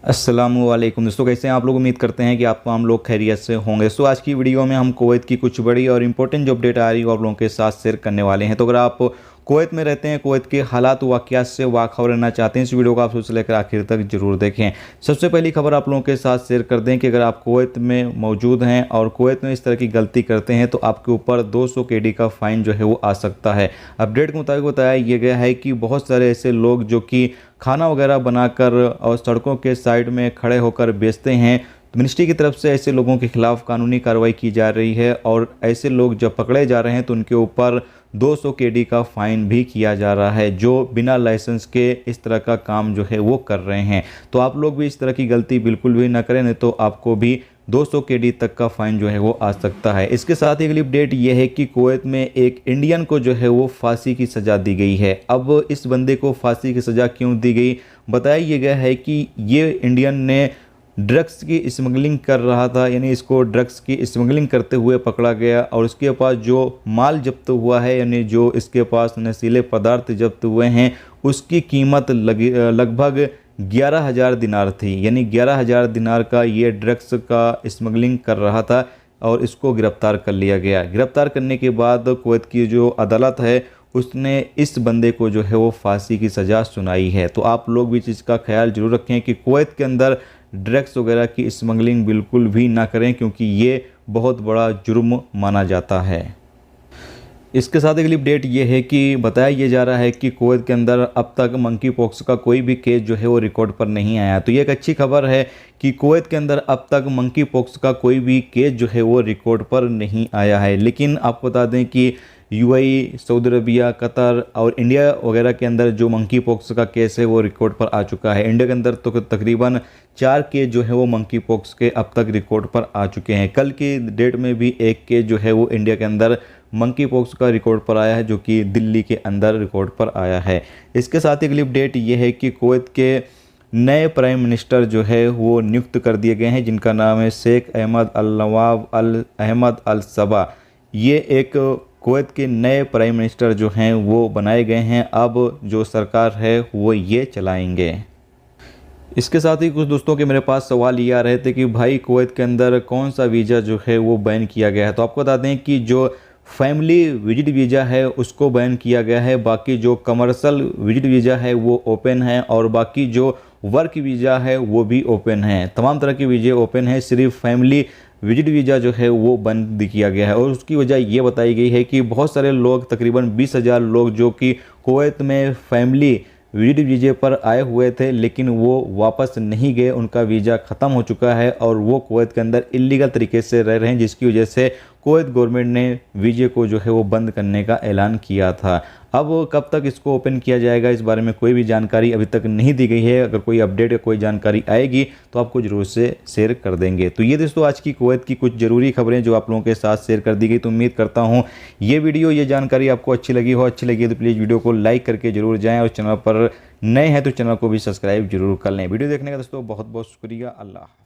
अस्सलामुअलैकुम दोस्तों, कैसे हैं आप लोग। उम्मीद करते हैं कि हम लोग खैरियत से होंगे। तो आज की वीडियो में हम कुवैत की कुछ बड़ी और इंपॉर्टेंट जो अपडेट आ रही है वो आप लोगों के साथ शेयर करने वाले हैं। तो अगर आप कुवैत में रहते हैं, कुवैत के हालात वाक़यात से वाखबर रहना चाहते हैं, इस वीडियो को आप शुरू से लेकर आखिर तक जरूर देखें। सबसे पहली खबर आप लोगों के साथ शेयर कर दें कि अगर आप कुवैत में मौजूद हैं और कुवैत में इस तरह की गलती करते हैं तो आपके ऊपर 200 KD का फ़ाइन जो है वो आ सकता है। अपडेट के मुताबिक बताया यह गया है कि बहुत सारे ऐसे लोग जो कि खाना वगैरह बनाकर और सड़कों के साइड में खड़े होकर बेचते हैं, तो मिनिस्ट्री की तरफ से ऐसे लोगों के खिलाफ कानूनी कार्रवाई की जा रही है और ऐसे लोग जब पकड़े जा रहे हैं तो उनके ऊपर 200 KD का फ़ाइन भी किया जा रहा है, जो बिना लाइसेंस के इस तरह का काम जो है वो कर रहे हैं। तो आप लोग भी इस तरह की गलती बिल्कुल भी ना करें, नहीं तो आपको भी 200 KD तक का फ़ाइन जो है वो आ सकता है। इसके साथ ही अगली अपडेट ये है कि कुवैत में एक इंडियन को जो है वो फांसी की सज़ा दी गई है। अब इस बंदे को फांसी की सज़ा क्यों दी गई, बताया ये गया है कि ये इंडियन ने ड्रग्स की स्मगलिंग कर रहा था, यानी इसको ड्रग्स की स्मगलिंग करते हुए पकड़ा गया और उसके पास जो माल जब्त हुआ है, यानी जो इसके पास नशीले पदार्थ जब्त हुए हैं, उसकी कीमत लगभग 11,000 दिनार थी। यानी 11,000 दिनार का ये ड्रग्स का स्मगलिंग कर रहा था और इसको गिरफ्तार कर लिया गया। गिरफ्तार करने के बाद कुवैत की जो अदालत है उसने इस बंदे को जो है वो फांसी की सज़ा सुनाई है। तो आप लोग भी इस चीज़ का ख्याल जरूर रखें कि कुवैत के अंदर ड्रग्स वगैरह की स्मगलिंग बिल्कुल भी ना करें, क्योंकि ये बहुत बड़ा जुर्म माना जाता है। इसके साथ अगली अपडेट ये है कि बताया ये जा रहा है कि कुवैत के अंदर अब तक मंकी पॉक्स का कोई भी केस जो है वो रिकॉर्ड पर नहीं आया। तो ये एक अच्छी खबर है कि कुवैत के अंदर अब तक मंकी पॉक्स का कोई भी केस जो है वो रिकॉर्ड पर नहीं आया है। लेकिन आपको बता दें कि UAE, सऊदी अरबिया, कतर और इंडिया वगैरह के अंदर जो मंकी पॉक्स का केस है वो रिकॉर्ड पर आ चुका है। इंडिया के अंदर तो तकरीबन 4 केस जो है वो मंकी पॉक्स के अब तक रिकॉर्ड पर आ चुके हैं। कल की डेट में भी एक केस जो है वो इंडिया के अंदर मंकी पॉक्स का रिकॉर्ड पर आया है, जो कि दिल्ली के अंदर रिकॉर्ड पर आया है। इसके साथ ही अगली अपडेट ये है कि कुवैत के नए प्राइम मिनिस्टर जो है वो नियुक्त कर दिए गए हैं, जिनका नाम है शेख अहमद अल नवाफ अल अहमद अल सबा। ये एक कुवैत के नए प्राइम मिनिस्टर जो हैं वो बनाए गए हैं। अब जो सरकार है वो ये चलाएंगे। इसके साथ ही कुछ दोस्तों के मेरे पास सवाल ये आ रहे थे कि भाई कुवैत के अंदर कौन सा वीज़ा जो है वो बैन किया गया है। तो आपको बता दें कि जो फैमिली विजिट वीज़ा है उसको बैन किया गया है, बाकी जो कमर्शियल विजिट वीज़ा है वो ओपन है और बाकी जो वर्क वीज़ा है वो भी ओपन है। तमाम तरह के वीज़े ओपन है, सिर्फ फैमिली विजिट वीज़ा जो है वो बंद किया गया है। और उसकी वजह ये बताई गई है कि बहुत सारे लोग, तकरीबन 20,000 लोग जो कि कुवैत में फैमिली विजिट वीज़े पर आए हुए थे लेकिन वो वापस नहीं गए, उनका वीज़ा ख़त्म हो चुका है और वो कुवैत के अंदर इलीगल तरीके से रह रहे हैं, जिसकी वजह से कुवैत गवर्नमेंट ने वीज़े को जो है वो बंद करने का ऐलान किया था। अब कब तक इसको ओपन किया जाएगा इस बारे में कोई भी जानकारी अभी तक नहीं दी गई है। अगर कोई अपडेट या कोई जानकारी आएगी तो आपको ज़रूर से शेयर कर देंगे। तो ये दोस्तों आज की कुवैत की कुछ ज़रूरी खबरें जो आप लोगों के साथ शेयर कर दी गई। तो उम्मीद करता हूँ ये वीडियो, ये जानकारी आपको अच्छी लगी हो। अच्छी लगी तो प्लीज़ वीडियो को लाइक करके ज़रूर जाएँ और चैनल पर नए हैं तो चैनल को भी सब्सक्राइब जरूर कर लें। वीडियो देखने का दोस्तों बहुत बहुत शुक्रिया। अल्लाह।